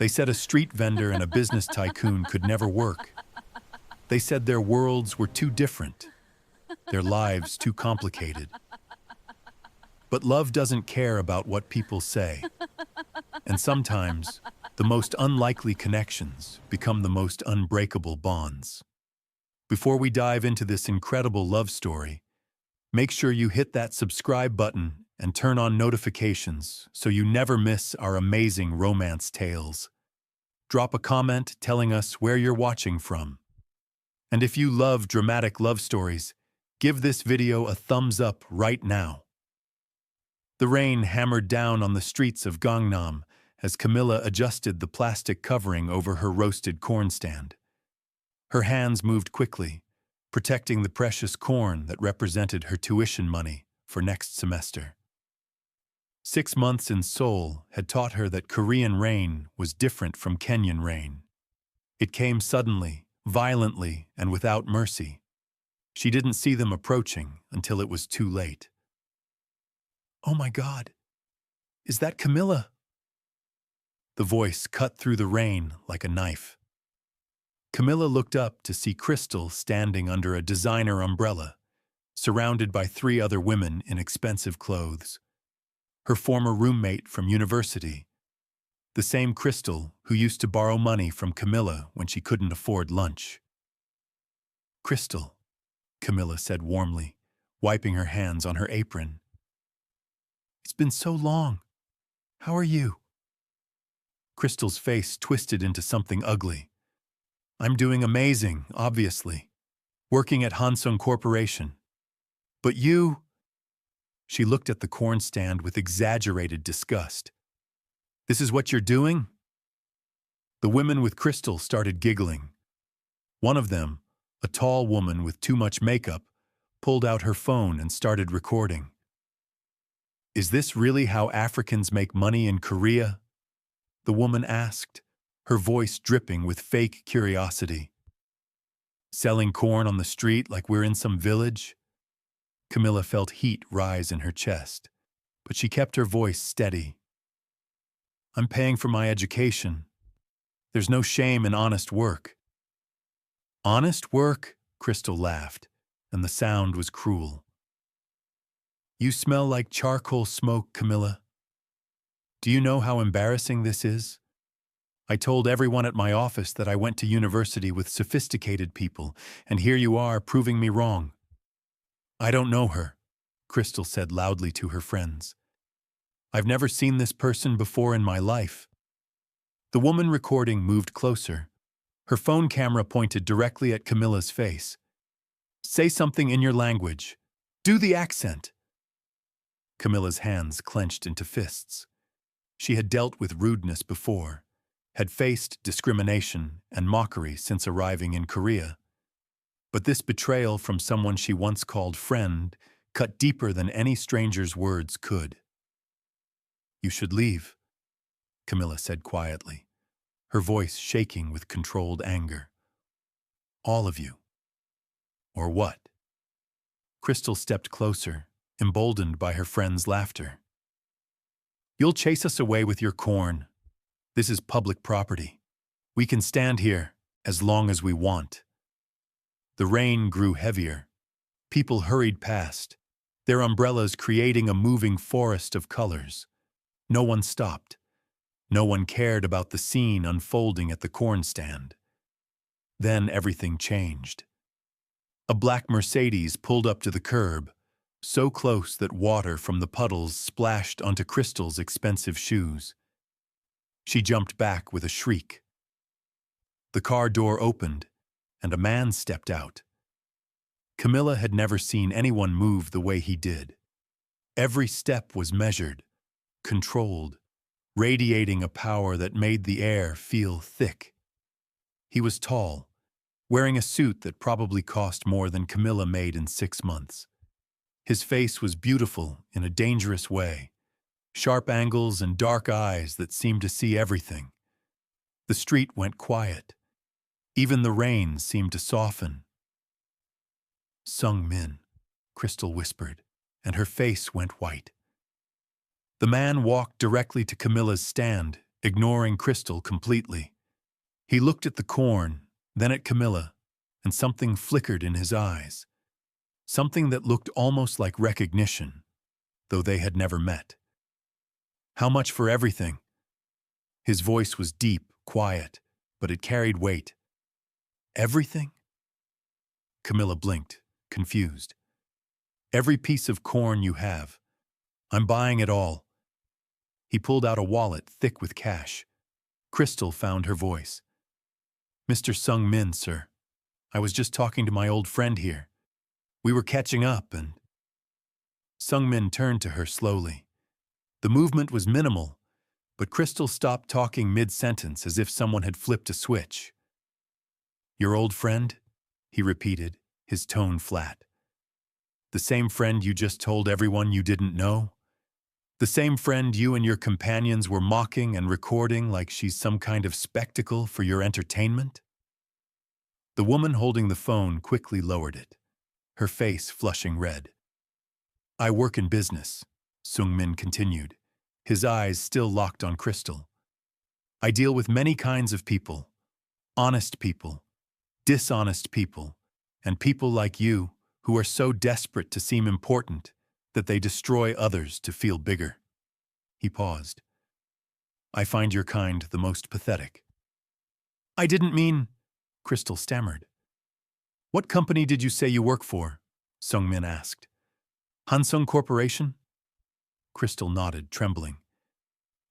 They said a street vendor and a business tycoon could never work. They said their worlds were too different, their lives too complicated. But love doesn't care about what people say. And sometimes, the most unlikely connections become the most unbreakable bonds. Before we dive into this incredible love story, make sure you hit that subscribe button and turn on notifications so you never miss our amazing romance tales. Drop a comment telling us where you're watching from. And if you love dramatic love stories, give this video a thumbs up right now. The rain hammered down on the streets of Gangnam as Camilla adjusted the plastic covering over her roasted corn stand. Her hands moved quickly, protecting the precious corn that represented her tuition money for next semester. 6 months in Seoul had taught her that Korean rain was different from Kenyan rain. It came suddenly, violently, and without mercy. She didn't see them approaching until it was too late. "Oh my God, is that Camilla?" The voice cut through the rain like a knife. Camilla looked up to see Crystal standing under a designer umbrella, surrounded by 3 other women in expensive clothes. Her former roommate from university, the same Crystal who used to borrow money from Camilla when she couldn't afford lunch. "Crystal," Camilla said warmly, wiping her hands on her apron. "It's been so long. How are you?" Crystal's face twisted into something ugly. "I'm doing amazing, obviously. Working at Hansung Corporation. But you—" She looked at the corn stand with exaggerated disgust. "This is what you're doing?" The women with Crystal started giggling. One of them, a tall woman with too much makeup, pulled out her phone and started recording. "Is this really how Africans make money in Korea?" the woman asked, her voice dripping with fake curiosity. "Selling corn on the street like we're in some village?" Camilla felt heat rise in her chest, but she kept her voice steady. "I'm paying for my education. There's no shame in honest work." "Honest work?" Crystal laughed, and the sound was cruel. "You smell like charcoal smoke, Camilla. Do you know how embarrassing this is? I told everyone at my office that I went to university with sophisticated people, and here you are proving me wrong." "I don't know her," Crystal said loudly to her friends. "I've never seen this person before in my life." The woman recording moved closer. Her phone camera pointed directly at Camilla's face. "Say something in your language. Do the accent." Camilla's hands clenched into fists. She had dealt with rudeness before, had faced discrimination and mockery since arriving in Korea. But this betrayal from someone she once called friend cut deeper than any stranger's words could. "You should leave," Camilla said quietly, her voice shaking with controlled anger. "All of you." "Or what?" Crystal stepped closer, emboldened by her friend's laughter. "You'll chase us away with your corn. This is public property. We can stand here as long as we want." The rain grew heavier. People hurried past, their umbrellas creating a moving forest of colors. No one stopped. No one cared about the scene unfolding at the corn stand. Then everything changed. A black Mercedes pulled up to the curb, so close that water from the puddles splashed onto Crystal's expensive shoes. She jumped back with a shriek. The car door opened, and a man stepped out. Camilla had never seen anyone move the way he did. Every step was measured, controlled, radiating a power that made the air feel thick. He was tall, wearing a suit that probably cost more than Camilla made in 6 months. His face was beautiful in a dangerous way, sharp angles and dark eyes that seemed to see everything. The street went quiet. Even the rain seemed to soften. "Sung Min," Crystal whispered, and her face went white. The man walked directly to Camilla's stand, ignoring Crystal completely. He looked at the corn, then at Camilla, and something flickered in his eyes. Something that looked almost like recognition, though they had never met. "How much for everything?" His voice was deep, quiet, but it carried weight. "Everything?" Camilla blinked, confused. "Every piece of corn you have. I'm buying it all." He pulled out a wallet thick with cash. Crystal found her voice. "Mr. Sung Min, sir. I was just talking to my old friend here. We were catching up and—" Sung Min turned to her slowly. The movement was minimal, but Crystal stopped talking mid-sentence as if someone had flipped a switch. "Your old friend?" he repeated, his tone flat. "The same friend you just told everyone you didn't know? The same friend you and your companions were mocking and recording like she's some kind of spectacle for your entertainment?" The woman holding the phone quickly lowered it, her face flushing red. "I work in business," Sung Min continued, his eyes still locked on Crystal. "I deal with many kinds of people. Honest people, dishonest people, and people like you who are so desperate to seem important that they destroy others to feel bigger." He paused. "I find your kind the most pathetic." "I didn't mean—" Crystal stammered. "What company did you say you work for?" Sung Min asked. "Hansung Corporation?" Crystal nodded, trembling.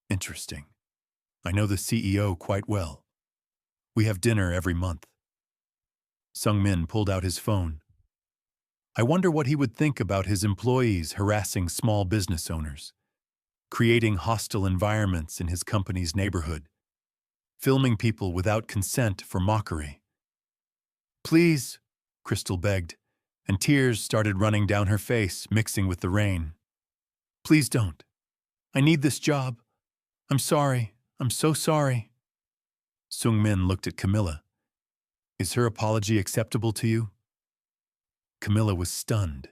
"Interesting. I know the CEO quite well. We have dinner every month." Sung Min pulled out his phone. I wonder what he would think about his employees harassing small business owners, creating hostile environments in his company's neighborhood, filming people without consent for mockery. "Please," Crystal begged, and tears started running down her face, mixing with the rain. "Please don't. I need this job. I'm sorry. I'm so sorry." Sung Min looked at Camilla. "Is her apology acceptable to you?" Camilla was stunned.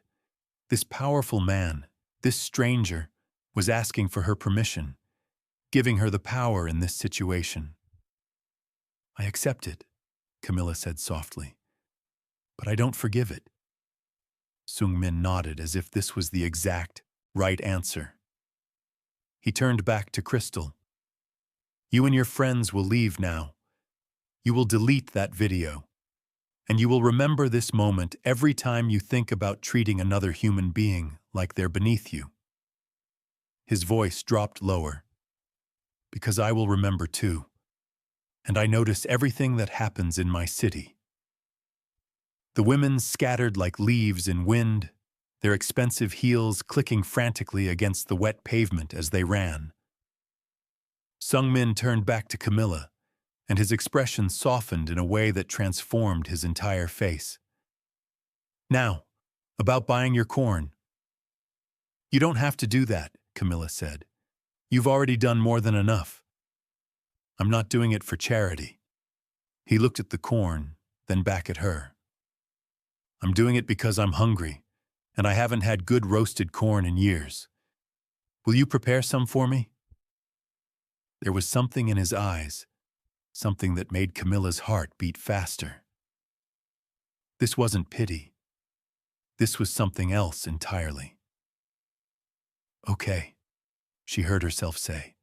This powerful man, this stranger, was asking for her permission, giving her the power in this situation. "I accept it," Camilla said softly. "But I don't forgive it." Sung Min nodded as if this was the exact right answer. He turned back to Crystal. "You and your friends will leave now. You will delete that video. And you will remember this moment every time you think about treating another human being like they're beneath you." His voice dropped lower. "Because I will remember too. And I notice everything that happens in my city." The women scattered like leaves in wind, their expensive heels clicking frantically against the wet pavement as they ran. Sung Min turned back to Camilla, and his expression softened in a way that transformed his entire face. "Now, about buying your corn." "You don't have to do that," Camilla said. "You've already done more than enough." "I'm not doing it for charity." He looked at the corn, then back at her. "I'm doing it because I'm hungry, and I haven't had good roasted corn in years. Will you prepare some for me?" There was something in his eyes, something that made Camilla's heart beat faster. This wasn't pity. This was something else entirely. "Okay," she heard herself say.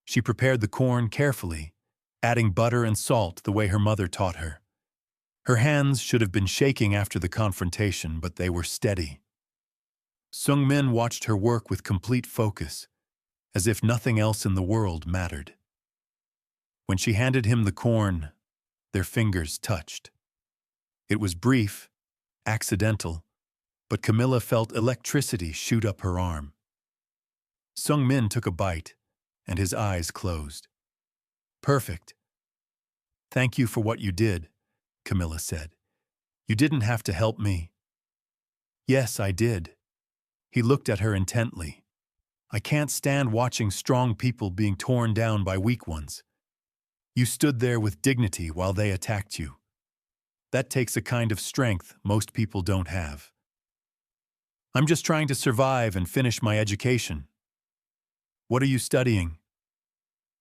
She prepared the corn carefully, adding butter and salt the way her mother taught her. Her hands should have been shaking after the confrontation, but they were steady. Sung Min watched her work with complete focus, as if nothing else in the world mattered. When she handed him the corn, their fingers touched. It was brief, accidental, but Camilla felt electricity shoot up her arm. Sung Min took a bite, and his eyes closed. "Perfect." "Thank you for what you did," Camilla said. "You didn't have to help me." "Yes, I did." He looked at her intently. "I can't stand watching strong people being torn down by weak ones. You stood there with dignity while they attacked you. That takes a kind of strength most people don't have." "I'm just trying to survive and finish my education." "What are you studying?"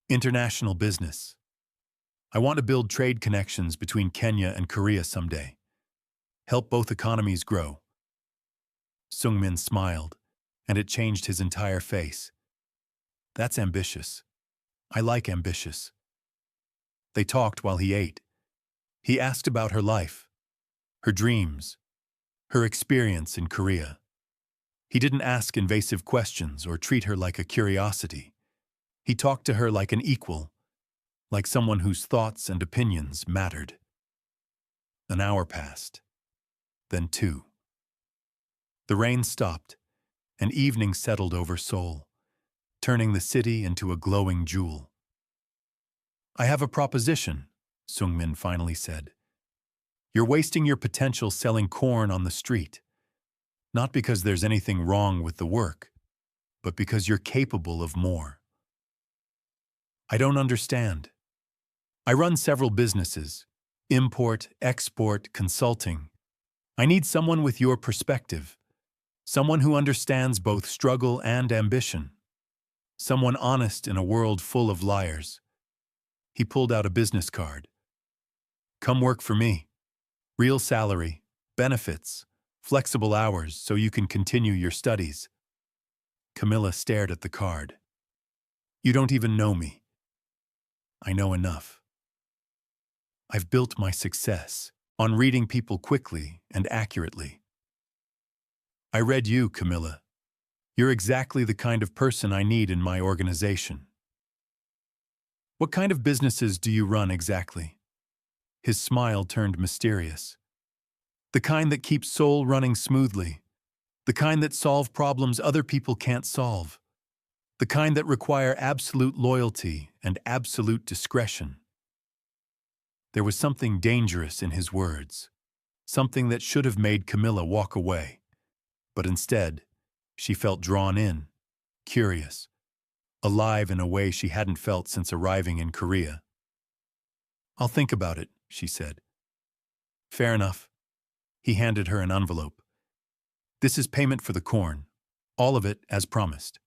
International business. I want to build trade connections between Kenya and Korea someday. Help both economies grow. Sung-min smiled, and it changed his entire face. That's ambitious. I like ambitious. They talked while he ate. He asked about her life, her dreams, her experience in Korea. He didn't ask invasive questions or treat her like a curiosity. He talked to her like an equal, like someone whose thoughts and opinions mattered. An hour passed, then 2. The rain stopped, and evening settled over Seoul, turning the city into a glowing jewel. I have a proposition, Sung-min finally said. You're wasting your potential selling corn on the street. Not because there's anything wrong with the work, but because you're capable of more. I don't understand. I run several businesses, import, export, consulting. I need someone with your perspective, someone who understands both struggle and ambition, someone honest in a world full of liars. He pulled out a business card. Come work for me. Real salary, benefits, flexible hours so you can continue your studies. Camilla stared at the card. You don't even know me. I know enough. I've built my success on reading people quickly and accurately. I read you, Camilla. You're exactly the kind of person I need in my organization. What kind of businesses do you run exactly? His smile turned mysterious. The kind that keeps Seoul running smoothly. The kind that solve problems other people can't solve. The kind that require absolute loyalty and absolute discretion. There was something dangerous in his words, something that should have made Camilla walk away. But instead, she felt drawn in, curious, alive in a way she hadn't felt since arriving in Korea. I'll think about it, she said. Fair enough. He handed her an envelope. This is payment for the corn, all of it as promised.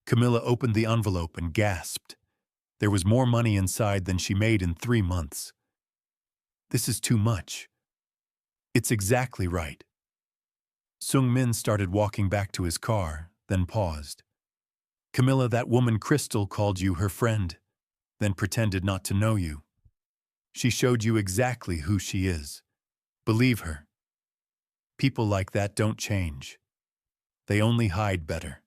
Camilla opened the envelope and gasped. There was more money inside than she made in 3 months. This is too much. It's exactly right. Sung-min started walking back to his car, then paused. Camilla, that woman Crystal called you her friend, then pretended not to know you. She showed you exactly who she is. Believe her. People like that don't change. They only hide better.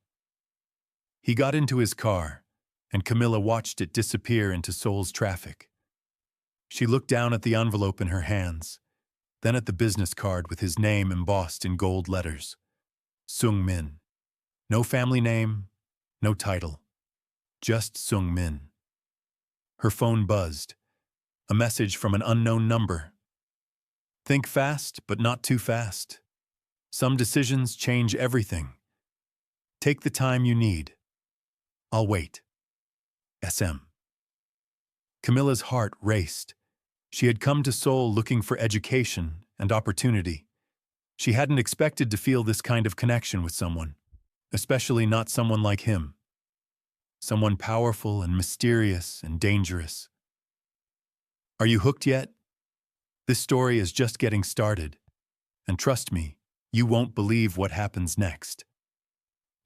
He got into his car, and Camilla watched it disappear into Seoul's traffic. She looked down at the envelope in her hands, then at the business card with his name embossed in gold letters. Sung-min. No family name, no title. Just Sung-min. Her phone buzzed. A message from an unknown number. Think fast, but not too fast. Some decisions change everything. Take the time you need. I'll wait. SM. Camilla's heart raced. She had come to Seoul looking for education and opportunity. She hadn't expected to feel this kind of connection with someone, especially not someone like him. Someone powerful and mysterious and dangerous. Are you hooked yet? This story is just getting started. And trust me, you won't believe what happens next.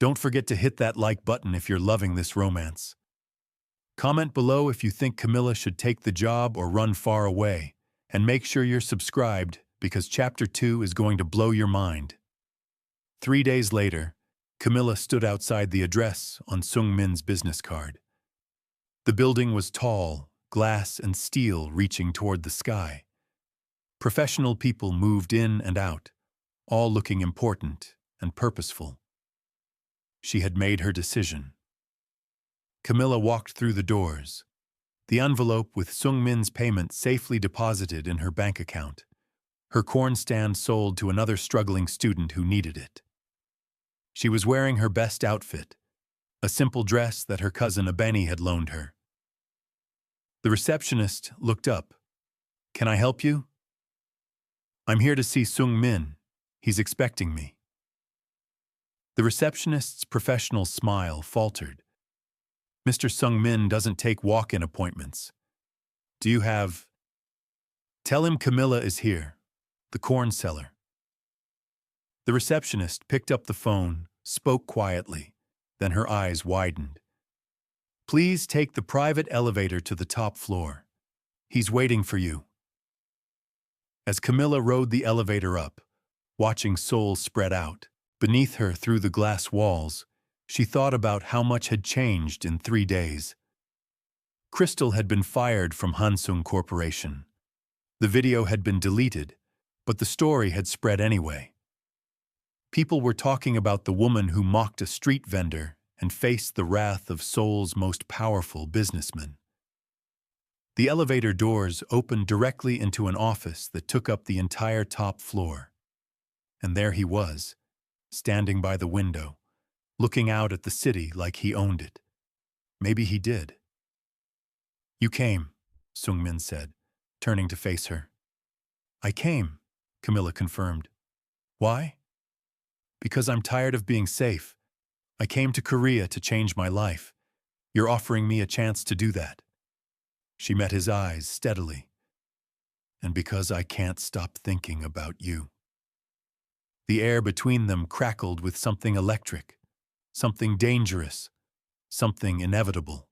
Don't forget to hit that like button if you're loving this romance. Comment below if you think Camilla should take the job or run far away. And make sure you're subscribed because Chapter 2 is going to blow your mind. 3 days later, Camilla stood outside the address on Sung-min's business card. The building was tall, glass and steel reaching toward the sky. Professional people moved in and out, all looking important and purposeful. She had made her decision. Camilla walked through the doors, the envelope with Sung-min's payment safely deposited in her bank account. Her corn stand sold to another struggling student who needed it. She was wearing her best outfit, a simple dress that her cousin Abeni had loaned her. The receptionist looked up. Can I help you? I'm here to see Sung-min. He's expecting me. The receptionist's professional smile faltered. Mr. Sung-min doesn't take walk-in appointments. Do you have... Tell him Camilla is here, the corn seller. The receptionist picked up the phone, spoke quietly, then her eyes widened. Please take the private elevator to the top floor. He's waiting for you. As Camilla rode the elevator up, watching Seoul spread out, beneath her through the glass walls, she thought about how much had changed in 3 days. Crystal had been fired from Hansung Corporation. The video had been deleted, but the story had spread anyway. People were talking about the woman who mocked a street vendor and faced the wrath of Seoul's most powerful businessman. The elevator doors opened directly into an office that took up the entire top floor. And there he was, standing by the window, looking out at the city like he owned it. Maybe he did. You came, Sung-min said, turning to face her. I came, Camilla confirmed. Why? Because I'm tired of being safe. I came to Korea to change my life. You're offering me a chance to do that. She met his eyes steadily. And because I can't stop thinking about you. The air between them crackled with something electric, something dangerous, something inevitable.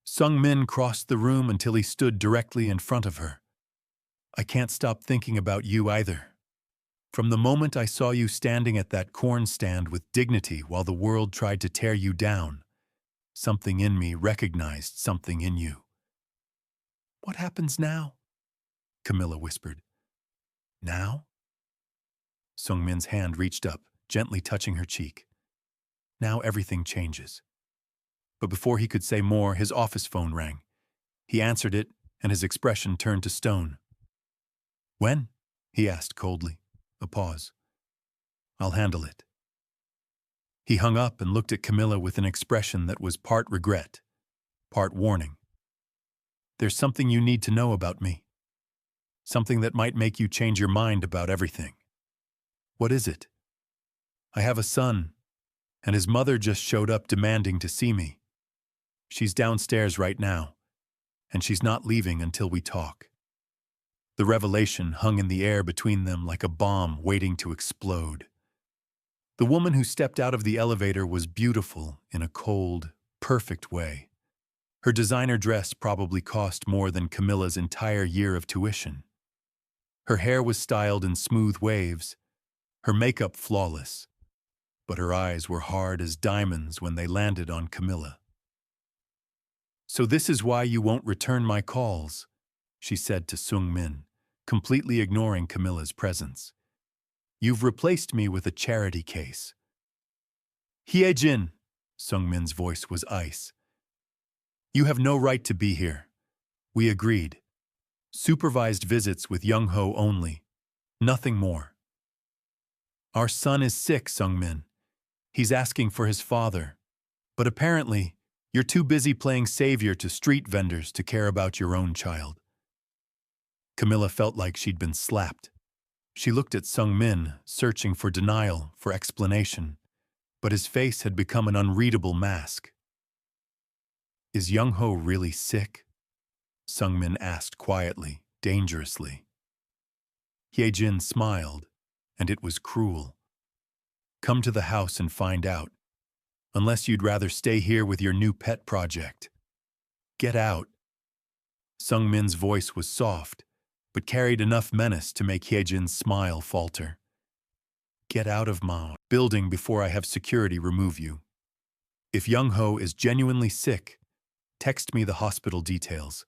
Sung-min crossed the room until he stood directly in front of her. I can't stop thinking about you either. From the moment I saw you standing at that corn stand with dignity while the world tried to tear you down, something in me recognized something in you. What happens now? Camilla whispered. Now? Sung-min's hand reached up, gently touching her cheek. Now everything changes. But before he could say more, his office phone rang. He answered it, and his expression turned to stone. When? He asked coldly. A pause. I'll handle it. He hung up and looked at Camilla with an expression that was part regret, part warning. There's something you need to know about me. Something that might make you change your mind about everything. What is it? I have a son, and his mother just showed up demanding to see me. She's downstairs right now, and she's not leaving until we talk. The revelation hung in the air between them like a bomb waiting to explode. The woman who stepped out of the elevator was beautiful in a cold, perfect way. Her designer dress probably cost more than Camilla's entire year of tuition. Her hair was styled in smooth waves, her makeup flawless, but her eyes were hard as diamonds when they landed on Camilla. So this is why you won't return my calls, she said to Sung-min, completely ignoring Camilla's presence. You've replaced me with a charity case. Hye-jin, Sung-min's voice was ice. You have no right to be here. We agreed. Supervised visits with Young-ho only. Nothing more. Our son is sick, Sung-min. He's asking for his father. But apparently, you're too busy playing savior to street vendors to care about your own child. Camilla felt like she'd been slapped. She looked at Sung-min, searching for denial, for explanation, but his face had become an unreadable mask. Is Young-ho really sick? Sung-min asked quietly, dangerously. Hye-jin smiled, and it was cruel. Come to the house and find out, unless you'd rather stay here with your new pet project. Get out. Sung-min's voice was soft, but carried enough menace to make Hye-jin's smile falter. Get out of my building before I have security remove you. If Young-ho is genuinely sick, text me the hospital details.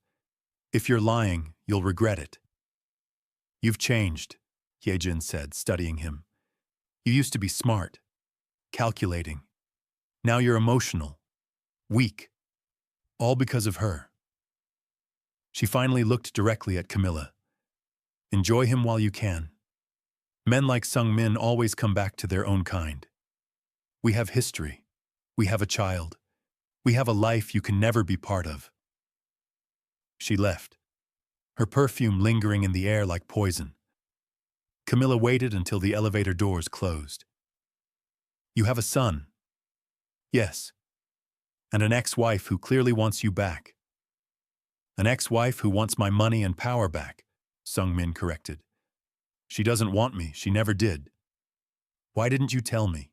If you're lying, you'll regret it. You've changed, Hye-jin said, studying him. You used to be smart, calculating. Now you're emotional, weak, all because of her. She finally looked directly at Camilla. Enjoy him while you can. Men like Sung-min always come back to their own kind. We have history. We have a child. We have a life you can never be part of. She left, her perfume lingering in the air like poison. Camilla waited until the elevator doors closed. You have a son. Yes. And an ex-wife who clearly wants you back. An ex-wife who wants my money and power back, Sung-min corrected. She doesn't want me, she never did. Why didn't you tell me?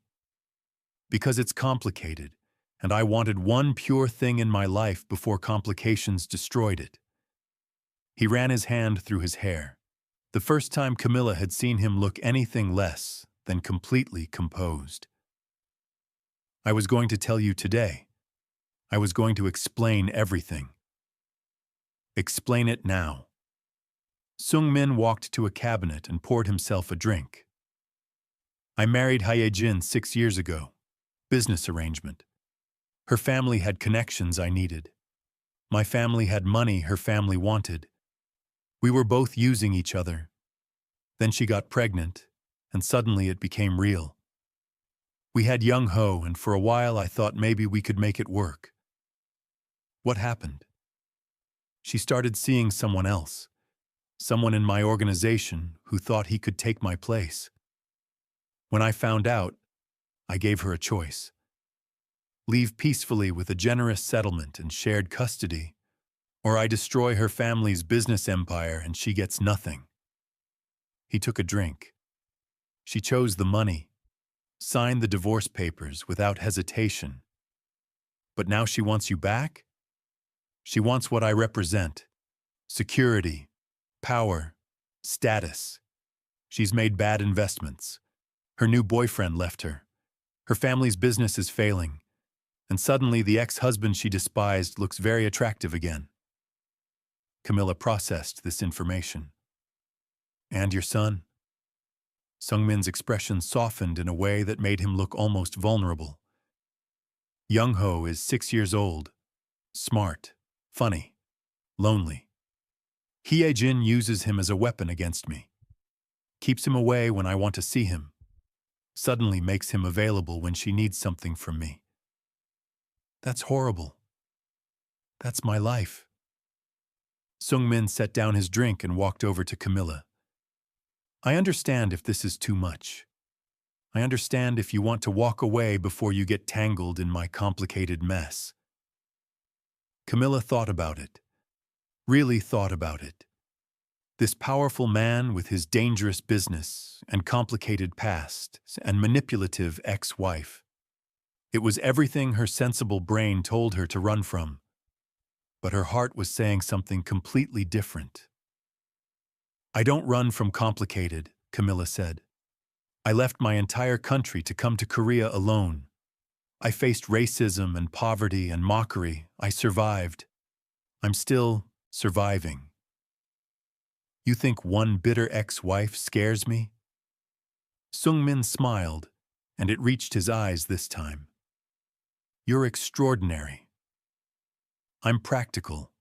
Because it's complicated, and I wanted one pure thing in my life before complications destroyed it. He ran his hand through his hair. The first time Camilla had seen him look anything less than completely composed. I was going to tell you today. I was going to explain everything. Explain it now. Sung-min walked to a cabinet and poured himself a drink. I married Hye-jin 6 years ago. Business arrangement. Her family had connections I needed. My family had money her family wanted. We were both using each other. Then she got pregnant, and suddenly it became real. We had young Ho, and for a while I thought maybe we could make it work. What happened? She started seeing someone else, someone in my organization who thought he could take my place. When I found out, I gave her a choice. Leave peacefully with a generous settlement and shared custody, or I destroy her family's business empire and she gets nothing. He took a drink. She chose the money, signed the divorce papers without hesitation. But now she wants you back? She wants what I represent. Security, power, status. She's made bad investments. Her new boyfriend left her. Her family's business is failing. And suddenly the ex-husband she despised looks very attractive again. Camilla processed this information. And your son? Sung-min's expression softened in a way that made him look almost vulnerable. Young-ho is 6 years old, smart, funny, lonely. Hye-jin uses him as a weapon against me. Keeps him away when I want to see him. Suddenly makes him available when she needs something from me. That's horrible. That's my life. Sung-min set down his drink and walked over to Camilla. I understand if this is too much. I understand if you want to walk away before you get tangled in my complicated mess. Camilla thought about it. Really thought about it. This powerful man with his dangerous business and complicated past and manipulative ex-wife. It was everything her sensible brain told her to run from. But her heart was saying something completely different. I don't run from complicated, Camilla said. I left my entire country to come to Korea alone. I faced racism and poverty and mockery. I survived. I'm still surviving. You think one bitter ex-wife scares me? Sung-min smiled, and it reached his eyes this time. You're extraordinary. I'm practical,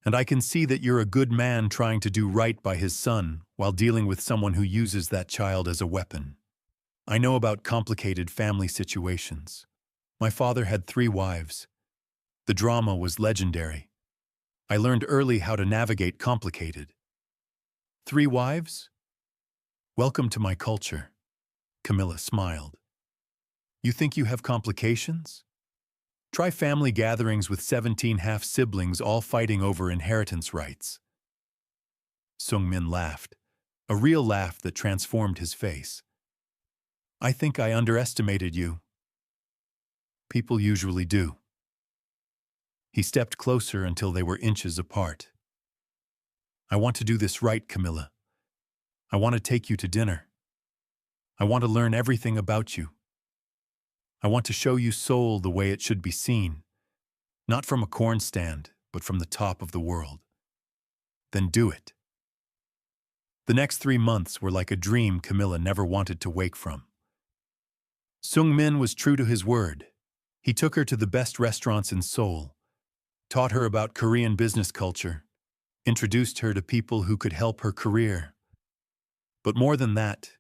and I can see that you're a good man trying to do right by his son while dealing with someone who uses that child as a weapon. I know about complicated family situations. My father had 3 wives. The drama was legendary. I learned early how to navigate complicated. 3 wives? Welcome to my culture. Camilla smiled. You think you have complications? Try family gatherings with 17 half-siblings all fighting over inheritance rights. Sung-min laughed, a real laugh that transformed his face. I think I underestimated you. People usually do. He stepped closer until they were inches apart. I want to do this right, Camilla. I want to take you to dinner. I want to learn everything about you. I want to show you Seoul the way it should be seen, not from a corn stand, but from the top of the world. Then do it. The next 3 months were like a dream Camilla never wanted to wake from. Sung-min was true to his word. He took her to the best restaurants in Seoul, taught her about Korean business culture, introduced her to people who could help her career. But more than that,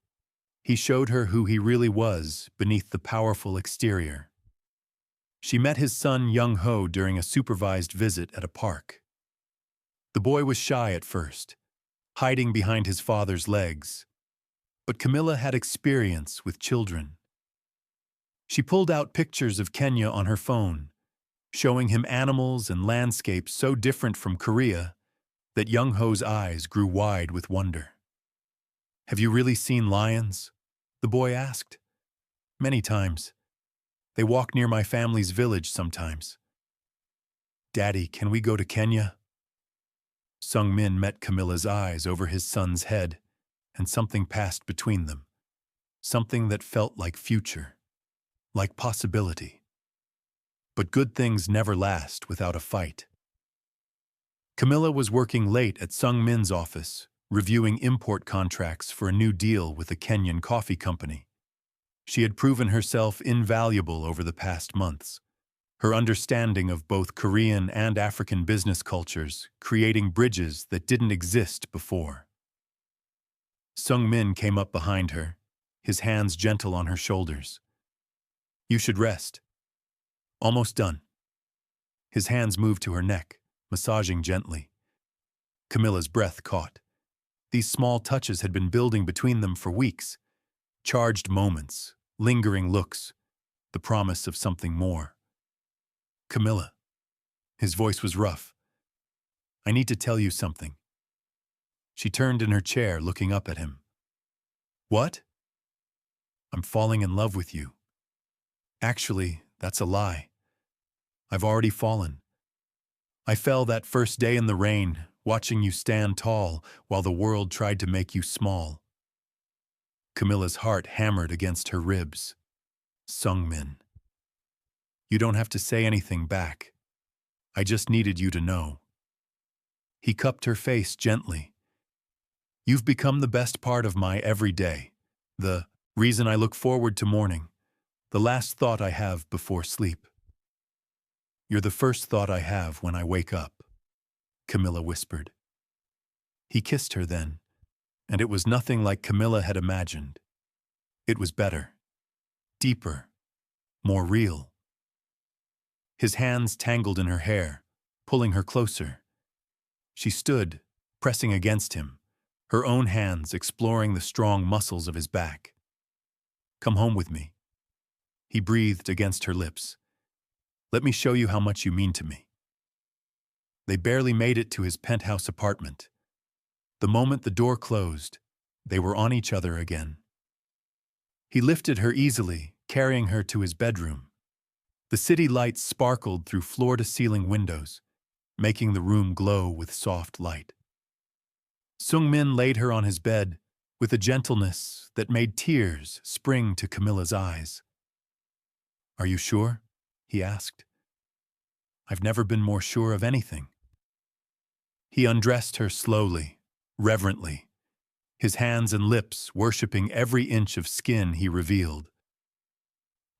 he showed her who he really was beneath the powerful exterior. She met his son Young-ho during a supervised visit at a park. The boy was shy at first, hiding behind his father's legs. But Camilla had experience with children. She pulled out pictures of Kenya on her phone, showing him animals and landscapes so different from Korea that Young Ho's eyes grew wide with wonder. "Have you really seen lions?" the boy asked. "Many times. They walk near my family's village sometimes." "Daddy, can we go to Kenya?" Sung Min met Camilla's eyes over his son's head, and something passed between them. Something that felt like future, like possibility. But good things never last without a fight. Camilla was working late at Sung Min's office, reviewing import contracts for a new deal with a Kenyan coffee company. She had proven herself invaluable over the past months, her understanding of both Korean and African business cultures creating bridges that didn't exist before. Sung Min came up behind her, his hands gentle on her shoulders. "You should rest." "Almost done." His hands moved to her neck, massaging gently. Camilla's breath caught. These small touches had been building between them for weeks. Charged moments, lingering looks, the promise of something more. "Camilla." His voice was rough. "I need to tell you something." She turned in her chair, looking up at him. "What?" "I'm falling in love with you." "Actually, that's a lie. I've already fallen. I fell that first day in the rain, watching you stand tall while the world tried to make you small." Camilla's heart hammered against her ribs. "Sung Min. You don't have to say anything back. I just needed you to know." He cupped her face gently. "You've become the best part of my everyday, the reason I look forward to morning, the last thought I have before sleep." "You're the first thought I have when I wake up," Camilla whispered. He kissed her then, and it was nothing like Camilla had imagined. It was better, deeper, more real. His hands tangled in her hair, pulling her closer. She stood, pressing against him, her own hands exploring the strong muscles of his back. "Come home with me." He breathed against her lips. "Let me show you how much you mean to me." They barely made it to his penthouse apartment. The moment the door closed, they were on each other again. He lifted her easily, carrying her to his bedroom. The city lights sparkled through floor-to-ceiling windows, making the room glow with soft light. Sung Min laid her on his bed with a gentleness that made tears spring to Camilla's eyes. "Are you sure?" he asked. "I've never been more sure of anything." He undressed her slowly, reverently, his hands and lips worshipping every inch of skin he revealed.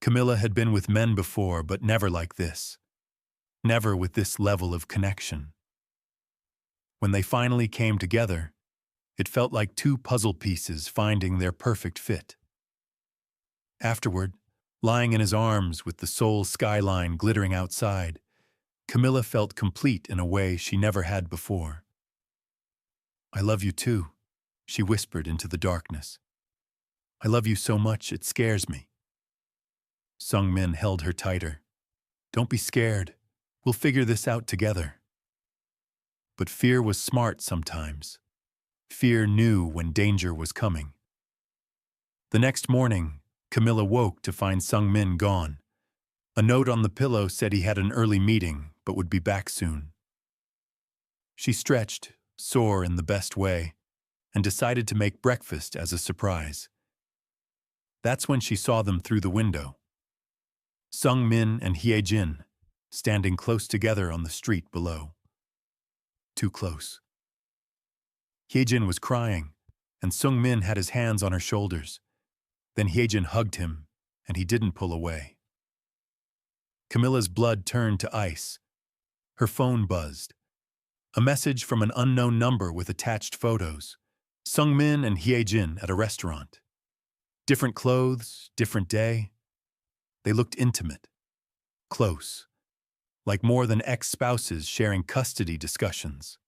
Camilla had been with men before, but never like this. Never with this level of connection. When they finally came together, it felt like two puzzle pieces finding their perfect fit. Afterward, lying in his arms with the Seoul skyline glittering outside, Camilla felt complete in a way she never had before. "I love you too," she whispered into the darkness. "I love you so much it scares me." Sung Min held her tighter. "Don't be scared. We'll figure this out together." But fear was smart sometimes. Fear knew when danger was coming. The next morning, Camilla woke to find Sung Min gone. A note on the pillow said he had an early meeting, but would be back soon. She stretched, sore in the best way, and decided to make breakfast as a surprise. That's when she saw them through the window. Sung Min and Hye-jin, standing close together on the street below. Too close. Hye-jin was crying, and Sung Min had his hands on her shoulders. Then Hye-jin hugged him, and he didn't pull away. Camilla's blood turned to ice. Her phone buzzed. A message from an unknown number with attached photos. Sung Min and Hye-jin at a restaurant. Different clothes, different day. They looked intimate, close, like more than ex-spouses sharing custody discussions.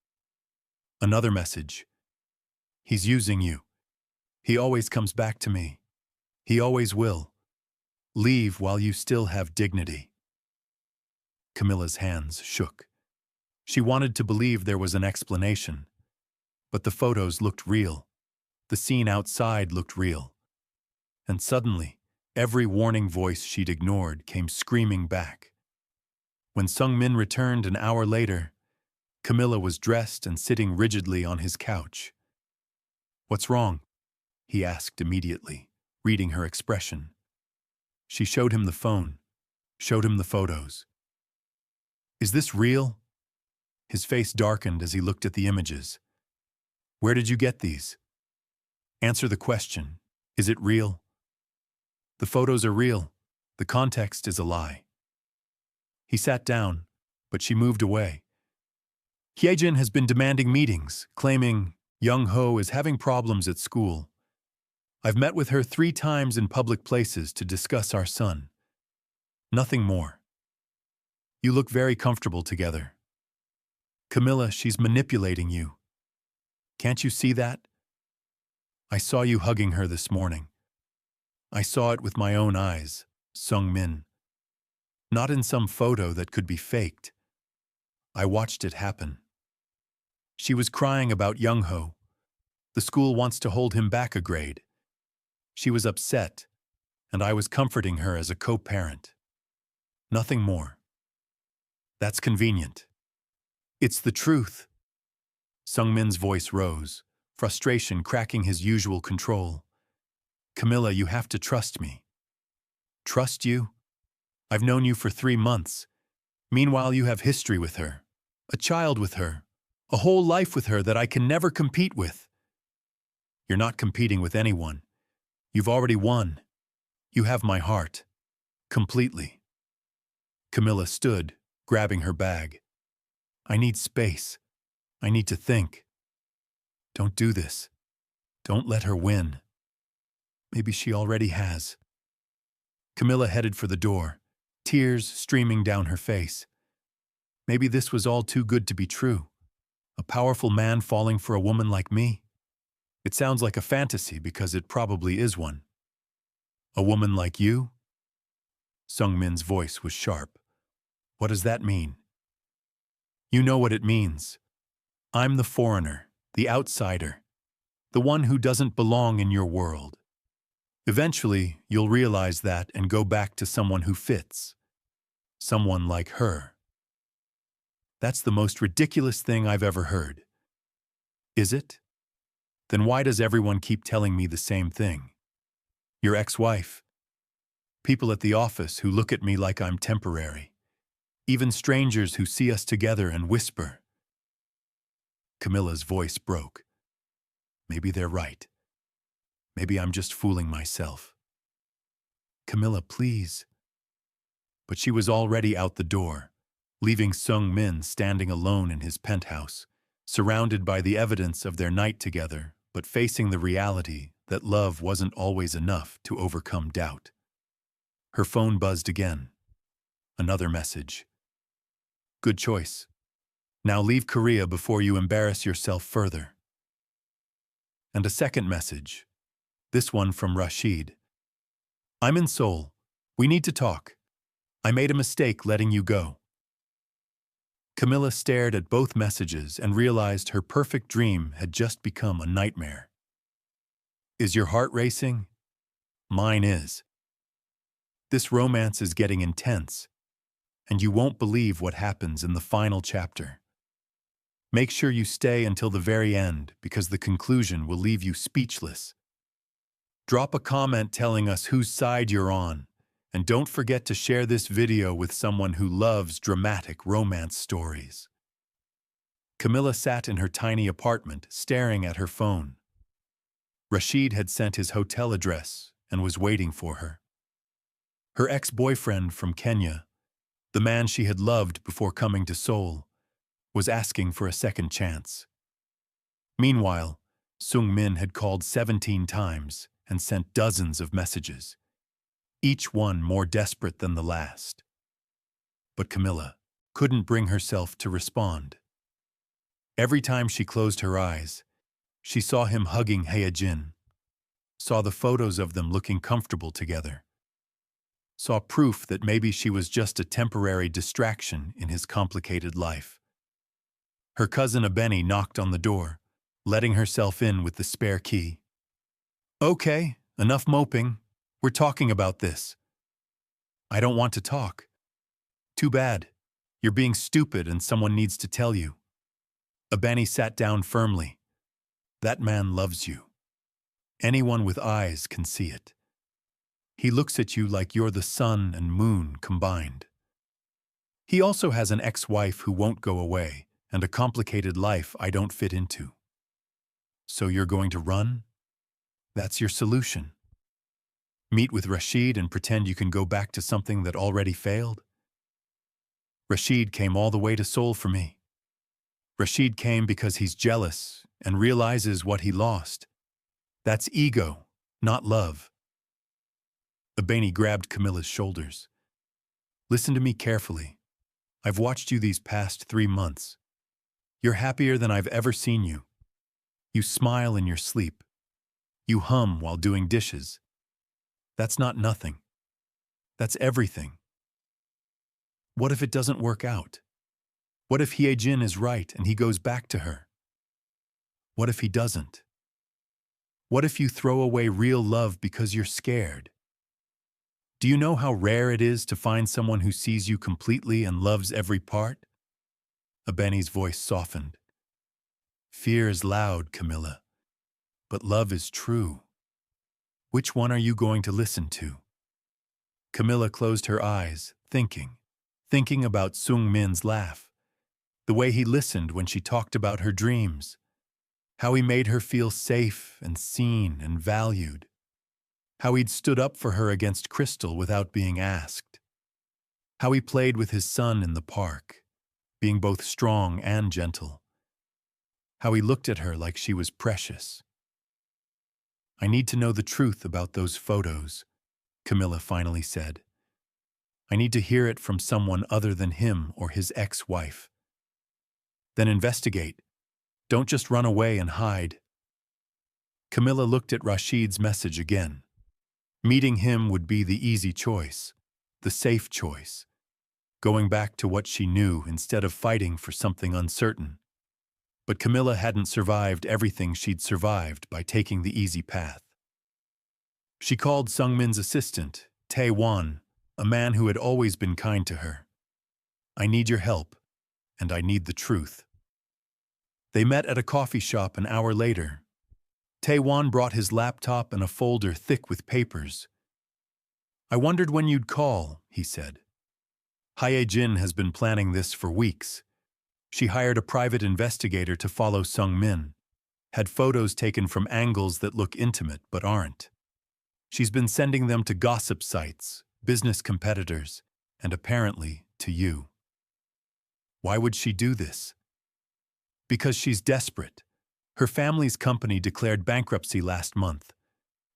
Another message. "He's using you. He always comes back to me. He always will. Leave while you still have dignity." Camilla's hands shook. She wanted to believe there was an explanation, but the photos looked real. The scene outside looked real. And suddenly, every warning voice she'd ignored came screaming back. When Sung-min returned an hour later, Camilla was dressed and sitting rigidly on his couch. "What's wrong?" he asked immediately, reading her expression. She showed him the phone, showed him the photos. "Is this real?" His face darkened as he looked at the images. "Where did you get these?" "Answer the question. Is it real?" "The photos are real. The context is a lie." He sat down, but she moved away. "Hyejin has been demanding meetings, claiming Young-ho is having problems at school. I've met with her 3 times in public places to discuss our son. Nothing more. You look very comfortable together. Camilla, she's manipulating you. Can't you see that? I saw you hugging her this morning. I saw it with my own eyes, Sung-min. Not in some photo that could be faked. I watched it happen. She was crying about Young-ho. The school wants to hold him back a grade. She was upset, and I was comforting her as a co-parent. Nothing more. That's convenient. It's the truth." Sung-min's voice rose, frustration cracking his usual control. "Camilla, you have to trust me." "Trust you? I've known you for 3 months. Meanwhile, you have history with her, a child with her, a whole life with her that I can never compete with." "You're not competing with anyone. You've already won. You have my heart. Completely." Camilla stood, grabbing her bag. "I need space. I need to think." "Don't do this. Don't let her win. Maybe she already has." Camilla headed for the door, tears streaming down her face. Maybe this was all too good to be true. A powerful man falling for a woman like me? It sounds like a fantasy because it probably is one. "A woman like you?" Sung-min's voice was sharp. "What does that mean?" "You know what it means. I'm the foreigner, the outsider, the one who doesn't belong in your world. Eventually, you'll realize that and go back to someone who fits. Someone like her." "That's the most ridiculous thing I've ever heard." "Is it? Then why does everyone keep telling me the same thing? Your ex-wife. People at the office who look at me like I'm temporary. Even strangers who see us together and whisper." Camilla's voice broke. Maybe they're right. Maybe I'm just fooling myself. "Camilla, please." But she was already out the door, leaving Sung-min standing alone in his penthouse, surrounded by the evidence of their night together, but facing the reality that love wasn't always enough to overcome doubt. Her phone buzzed again. Another message. "Good choice. Now leave Korea before you embarrass yourself further." And a second message. This one from Rashid. "I'm in Seoul. We need to talk. I made a mistake letting you go." Camilla stared at both messages and realized her perfect dream had just become a nightmare. Is your heart racing? Mine is. This romance is getting intense, and you won't believe what happens in the final chapter. Make sure you stay until the very end because the conclusion will leave you speechless. Drop a comment telling us whose side you're on, and don't forget to share this video with someone who loves dramatic romance stories. Camilla sat in her tiny apartment, staring at her phone. Rashid had sent his hotel address and was waiting for her. Her ex-boyfriend from Kenya, the man she had loved before coming to Seoul, was asking for a second chance. Meanwhile, Sung-min had called 17 times and sent dozens of messages, each one more desperate than the last. But Camilla couldn't bring herself to respond. Every time she closed her eyes, she saw him hugging Hyejin, saw the photos of them looking comfortable together. saw proof that maybe she was just a temporary distraction in his complicated life. Her cousin Abeni knocked on the door, letting herself in with the spare key. "Okay, enough moping. We're talking about this." "I don't want to talk." "Too bad. You're being stupid and someone needs to tell you." Abeni sat down firmly. "That man loves you. Anyone with eyes can see it. He looks at you like you're the sun and moon combined. He also has an ex-wife who won't go away and a complicated life I don't fit into. So you're going to run? That's your solution. Meet with Rashid and pretend you can go back to something that already failed? Rashid came all the way to Seoul for me. Rashid came because he's jealous and realizes what he lost. That's ego, not love." Abeni grabbed Camilla's shoulders. "Listen to me carefully. I've watched you these past 3 months. You're happier than I've ever seen you. You smile in your sleep. You hum while doing dishes. That's not nothing. That's everything. What if it doesn't work out? What if Hyejin is right and he goes back to her? What if he doesn't? What if you throw away real love because you're scared? Do you know how rare it is to find someone who sees you completely and loves every part?" Abeni's voice softened. "Fear is loud, Camilla, but love is true. Which one are you going to listen to?" Camilla closed her eyes, thinking about Sung Min's laugh, the way he listened when she talked about her dreams, how he made her feel safe and seen and valued, how he'd stood up for her against Crystal without being asked, how he played with his son in the park, being both strong and gentle, how he looked at her like she was precious. "I need to know the truth about those photos," Camilla finally said. "I need to hear it from someone other than him or his ex-wife. Then investigate. Don't just run away and hide." Camilla looked at Rashid's message again. Meeting him would be the easy choice, the safe choice, going back to what she knew instead of fighting for something uncertain. But Camilla hadn't survived everything she'd survived by taking the easy path. She called Sungmin's assistant, Tae-won, a man who had always been kind to her. "I need your help, and I need the truth." They met at a coffee shop an hour later. Tae-won brought his laptop and a folder thick with papers. "I wondered when you'd call," he said. "Hyejin has been planning this for weeks. She hired a private investigator to follow Sungmin, had photos taken from angles that look intimate but aren't. She's been sending them to gossip sites, business competitors, and apparently to you. Why would she do this? Because she's desperate. Her family's company declared bankruptcy last month.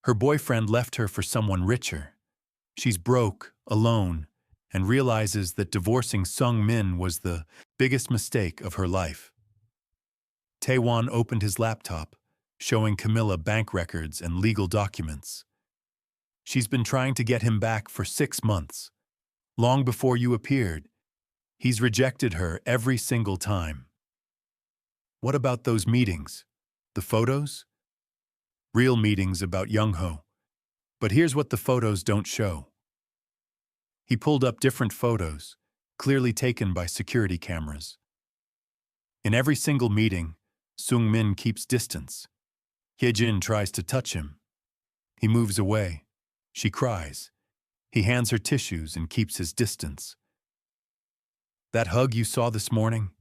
Her boyfriend left her for someone richer. She's broke, alone, and realizes that divorcing Sung Min was the biggest mistake of her life." Tae-won opened his laptop, showing Camilla bank records and legal documents. "She's been trying to get him back for 6 months. Long before you appeared. He's rejected her every single time." "What about those meetings? The photos?" "Real meetings about Young-ho. But here's what the photos don't show." He pulled up different photos, clearly taken by security cameras. In every single meeting, Sung Min keeps distance. Hyejin tries to touch him. He moves away. She cries. He hands her tissues and keeps his distance. "That hug you saw this morning?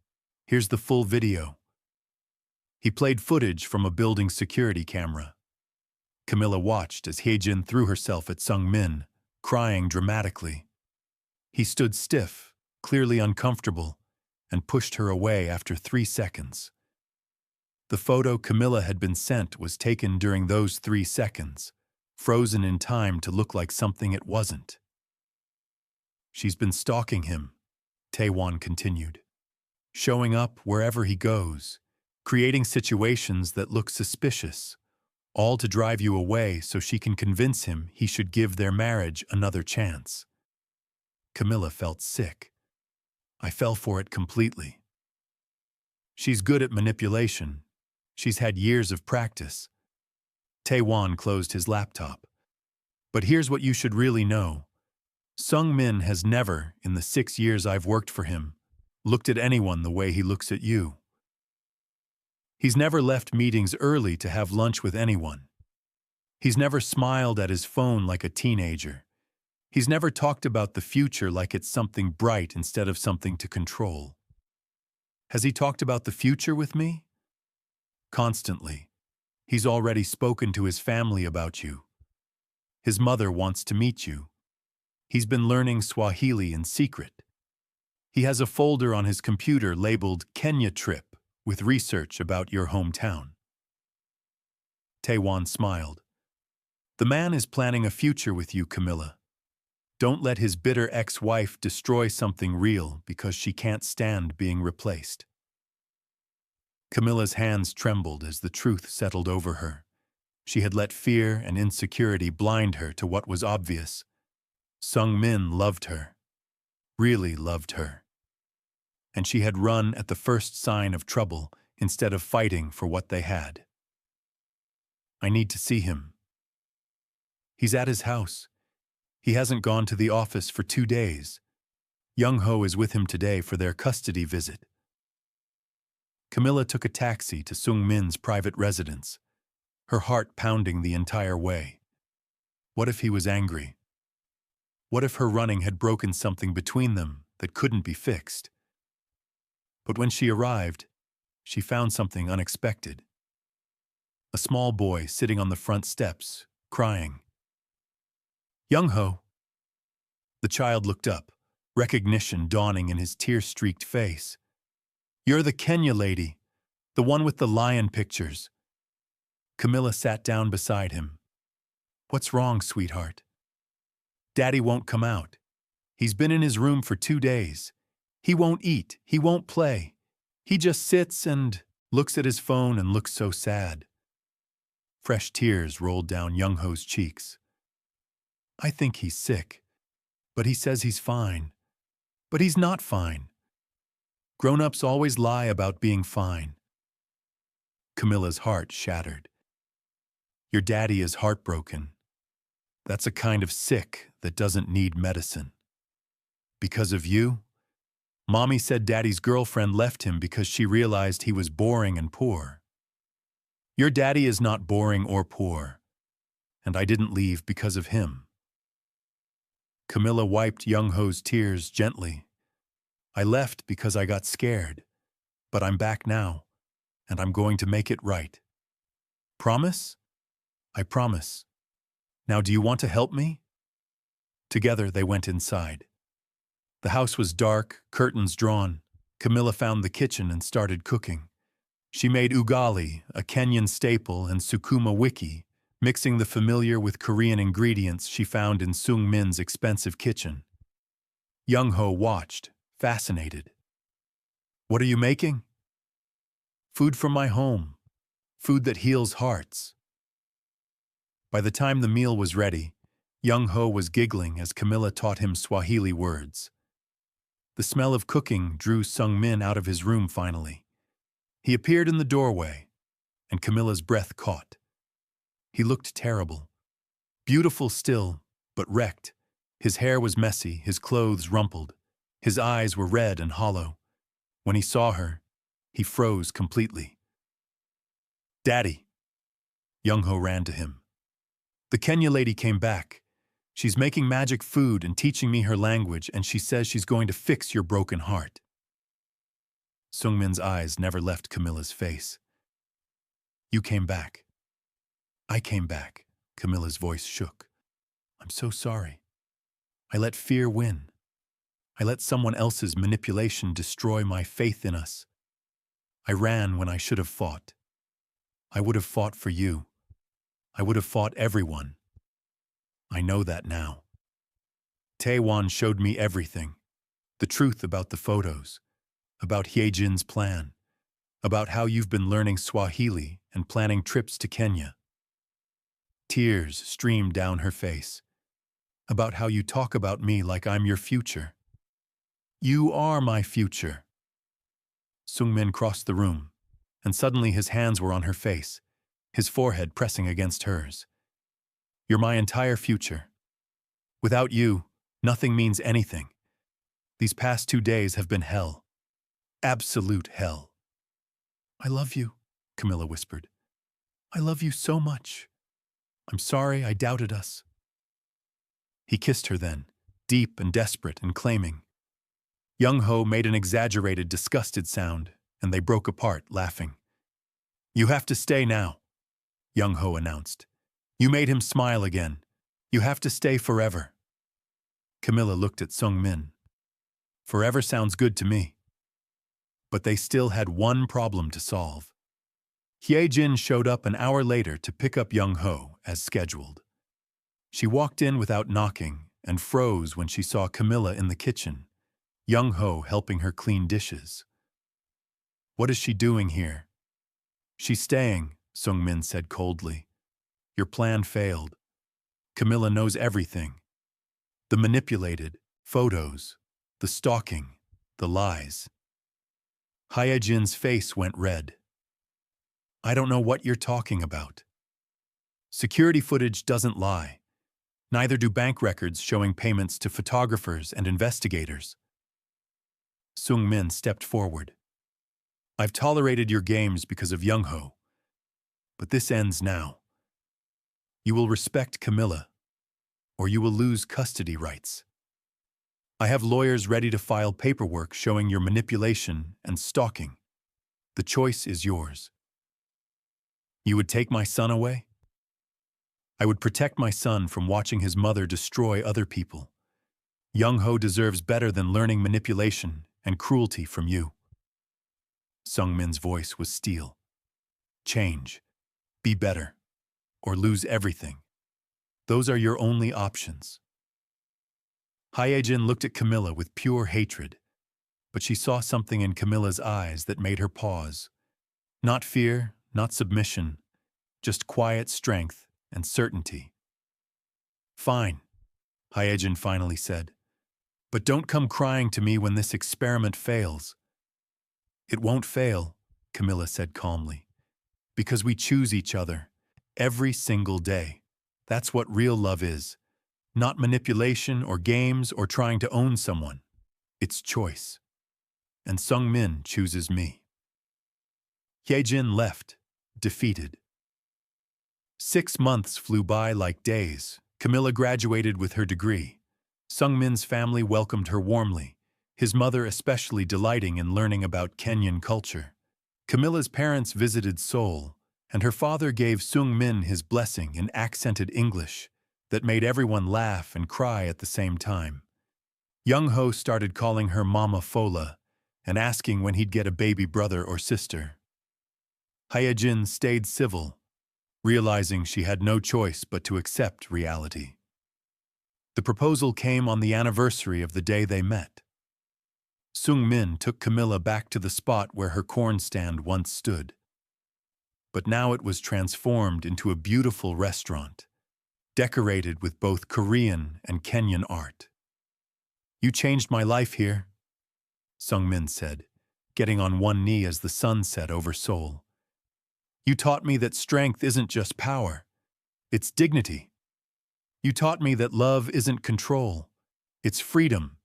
Here's the full video." He played footage from a building security camera. Camilla watched as Hyejin threw herself at Sung Min, crying dramatically. He stood stiff, clearly uncomfortable, and pushed her away after 3 seconds. The photo Camilla had been sent was taken during those 3 seconds, frozen in time to look like something it wasn't. "She's been stalking him," Tae-won continued, "showing up wherever he goes, creating situations that look suspicious, all to drive you away so she can convince him he should give their marriage another chance." Camilla felt sick. I fell for it completely. She's good at manipulation. She's had years of practice. Taewon closed his laptop. But here's what you should really know. Sung Min has never, in the 6 years I've worked for him, looked at anyone the way he looks at you. He's never left meetings early to have lunch with anyone. He's never smiled at his phone like a teenager. He's never talked about the future like it's something bright instead of something to control. Has he talked about the future with me? Constantly. He's already spoken to his family about you. His mother wants to meet you. He's been learning Swahili in secret. He has a folder on his computer labeled Kenya Trip with research about your hometown. Taewon smiled. The man is planning a future with you, Camilla. Don't let his bitter ex-wife destroy something real because she can't stand being replaced. Camilla's hands trembled as the truth settled over her. She had let fear and insecurity blind her to what was obvious. Sung Min loved her, really loved her. And she had run at the first sign of trouble instead of fighting for what they had. I need to see him. He's at his house. He hasn't gone to the office for 2 days. Young-ho is with him today for their custody visit. Camilla took a taxi to Sung Min's private residence, her heart pounding the entire way. What if he was angry? What if her running had broken something between them that couldn't be fixed? But when she arrived, she found something unexpected. A small boy sitting on the front steps, crying. Young-ho. The child looked up, recognition dawning in his tear-streaked face. You're the Kenya lady, the one with the lion pictures. Camilla sat down beside him. What's wrong, sweetheart? Daddy won't come out. He's been in his room for 2 days. He won't eat, he won't play. He just sits and looks at his phone and looks so sad. Fresh tears rolled down Young-ho's cheeks. I think he's sick, but he says he's fine. But he's not fine. Grown-ups always lie about being fine. Camilla's heart shattered. Your daddy is heartbroken. That's a kind of sick that doesn't need medicine. Because of you? Mommy said Daddy's girlfriend left him because she realized he was boring and poor. Your daddy is not boring or poor, and I didn't leave because of him. Camilla wiped Young-ho's tears gently. I left because I got scared, but I'm back now, and I'm going to make it right. Promise? I promise. Now do you want to help me? Together they went inside. The house was dark, curtains drawn. Camilla found the kitchen and started cooking. She made ugali, a Kenyan staple, and sukuma wiki, mixing the familiar with Korean ingredients she found in Sung Min's expensive kitchen. Young-ho watched, fascinated. What are you making? Food from my home. Food that heals hearts. By the time the meal was ready, Young-ho was giggling as Camilla taught him Swahili words. The smell of cooking drew Sung Min out of his room finally. He appeared in the doorway, and Camilla's breath caught. He looked terrible. Beautiful still, but wrecked. His hair was messy, his clothes rumpled. His eyes were red and hollow. When he saw her, he froze completely. Daddy! Young-ho ran to him. The Kenya lady came back. She's making magic food and teaching me her language, and she says she's going to fix your broken heart. Sung Min's eyes never left Camilla's face. You came back. I came back. Camilla's voice shook. I'm so sorry. I let fear win. I let someone else's manipulation destroy my faith in us. I ran when I should have fought. I would have fought for you. I would have fought everyone. I know that now. Taewon showed me everything. The truth about the photos, about Hyejin's plan, about how you've been learning Swahili and planning trips to Kenya. Tears streamed down her face. about how you talk about me like I'm your future. You are my future. Sung-min crossed the room, and suddenly his hands were on her face, his forehead pressing against hers. You're my entire future. Without you, nothing means anything. These past 2 days have been hell. Absolute hell. I love you, Camilla whispered. I love you so much. I'm sorry I doubted us. He kissed her then, deep and desperate and claiming. Young-ho made an exaggerated, disgusted sound, and they broke apart, laughing. You have to stay now, Young-ho announced. You made him smile again. You have to stay forever. Camilla looked at Sung-min. Forever sounds good to me. But they still had one problem to solve. Hye-jin showed up an hour later to pick up Young-ho, as scheduled. She walked in without knocking and froze when she saw Camilla in the kitchen, Young-ho helping her clean dishes. What is she doing here? She's staying, Sung-min said coldly. Your plan failed. Camilla knows everything. The manipulated, photos, the stalking, the lies. Hye-jin's face went red. I don't know what you're talking about. Security footage doesn't lie. Neither do bank records showing payments to photographers and investigators. Sung-min stepped forward. I've tolerated your games because of Young-ho, but this ends now. You will respect Camilla, or you will lose custody rights. I have lawyers ready to file paperwork showing your manipulation and stalking. The choice is yours. You would take my son away? I would protect my son from watching his mother destroy other people. Young-ho deserves better than learning manipulation and cruelty from you. Sung-min's voice was steel. Change, be better, or lose everything. Those are your only options. Hye-jin looked at Camilla with pure hatred, but she saw something in Camilla's eyes that made her pause. Not fear, not submission, just quiet strength and certainty. Fine, Hye-jin finally said, but don't come crying to me when this experiment fails. It won't fail, Camilla said calmly, because we choose each other every single day. That's what real love is. Not manipulation or games or trying to own someone. It's choice. And Sung-min chooses me. Hye-jin left, defeated. 6 months flew by like days. Camilla graduated with her degree. Sung-min's family welcomed her warmly, his mother especially delighting in learning about Kenyan culture. Camilla's parents visited Seoul, and her father gave Sung-min his blessing in accented English that made everyone laugh and cry at the same time. Young-ho started calling her Mama Fola and asking when he'd get a baby brother or sister. Hye-jin stayed civil, realizing she had no choice but to accept reality. The proposal came on the anniversary of the day they met. Sung-min took Camilla back to the spot where her corn stand once stood. But now it was transformed into a beautiful restaurant, decorated with both Korean and Kenyan art. You changed my life here, Sung-min said, getting on one knee as the sun set over Seoul. You taught me that strength isn't just power, it's dignity. You taught me that love isn't control, it's freedom.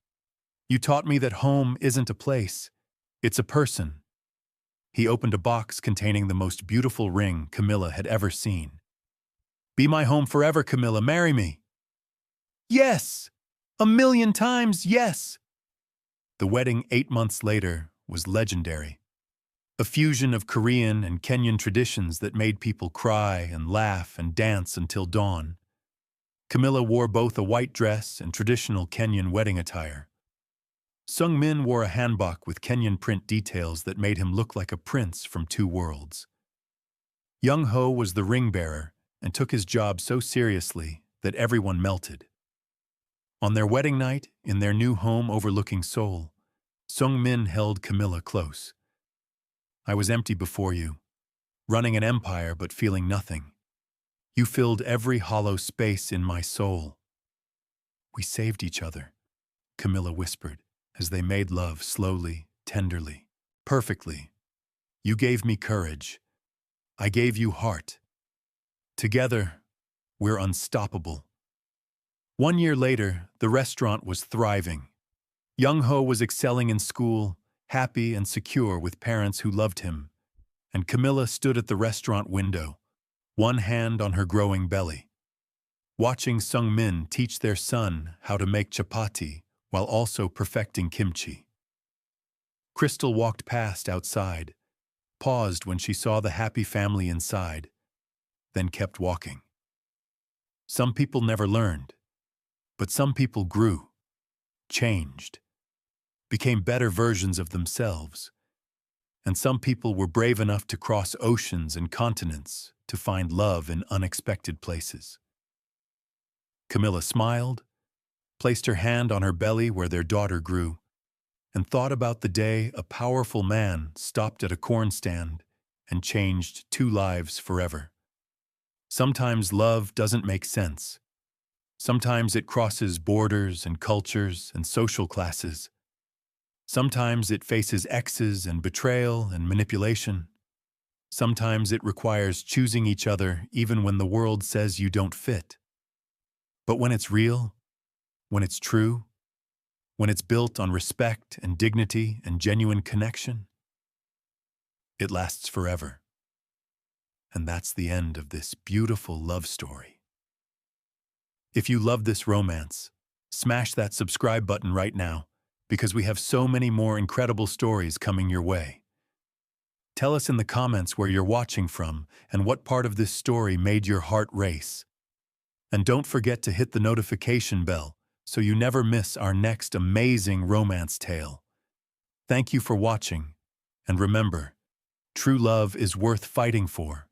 You taught me that home isn't a place, it's a person. He opened a box containing the most beautiful ring Camilla had ever seen. Be my home forever, Camilla, marry me. Yes! 1,000,000 times yes! The wedding 8 months later was legendary. A fusion of Korean and Kenyan traditions that made people cry and laugh and dance until dawn. Camilla wore both a white dress and traditional Kenyan wedding attire. Sung-min wore a hanbok with Kenyan print details that made him look like a prince from two worlds. Young-ho was the ring bearer and took his job so seriously that everyone melted. On their wedding night, in their new home overlooking Seoul, Sung-min held Camilla close. I was empty before you, running an empire but feeling nothing. You filled every hollow space in my soul. We saved each other, Camilla whispered, as they made love slowly, tenderly, perfectly. You gave me courage. I gave you heart. Together, we're unstoppable. 1 year later, the restaurant was thriving. Young Ho was excelling in school, happy and secure with parents who loved him, and Camilla stood at the restaurant window, one hand on her growing belly, watching Sung Min teach their son how to make chapati while also perfecting kimchi. Crystal walked past outside, paused when she saw the happy family inside, then kept walking. Some people never learned, but some people grew, changed, became better versions of themselves, and some people were brave enough to cross oceans and continents to find love in unexpected places. Camilla smiled, placed her hand on her belly where their daughter grew, and thought about the day a powerful man stopped at a corn stand and changed 2 lives forever. Sometimes love doesn't make sense. Sometimes it crosses borders and cultures and social classes. Sometimes it faces exes and betrayal and manipulation. Sometimes it requires choosing each other even when the world says you don't fit. But when it's real, when it's true, when it's built on respect and dignity and genuine connection, it lasts forever. And that's the end of this beautiful love story. If you love this romance, smash that subscribe button right now, because we have so many more incredible stories coming your way. Tell us in the comments where you're watching from and what part of this story made your heart race. And don't forget to hit the notification bell so you never miss our next amazing romance tale. Thank you for watching, and remember, true love is worth fighting for.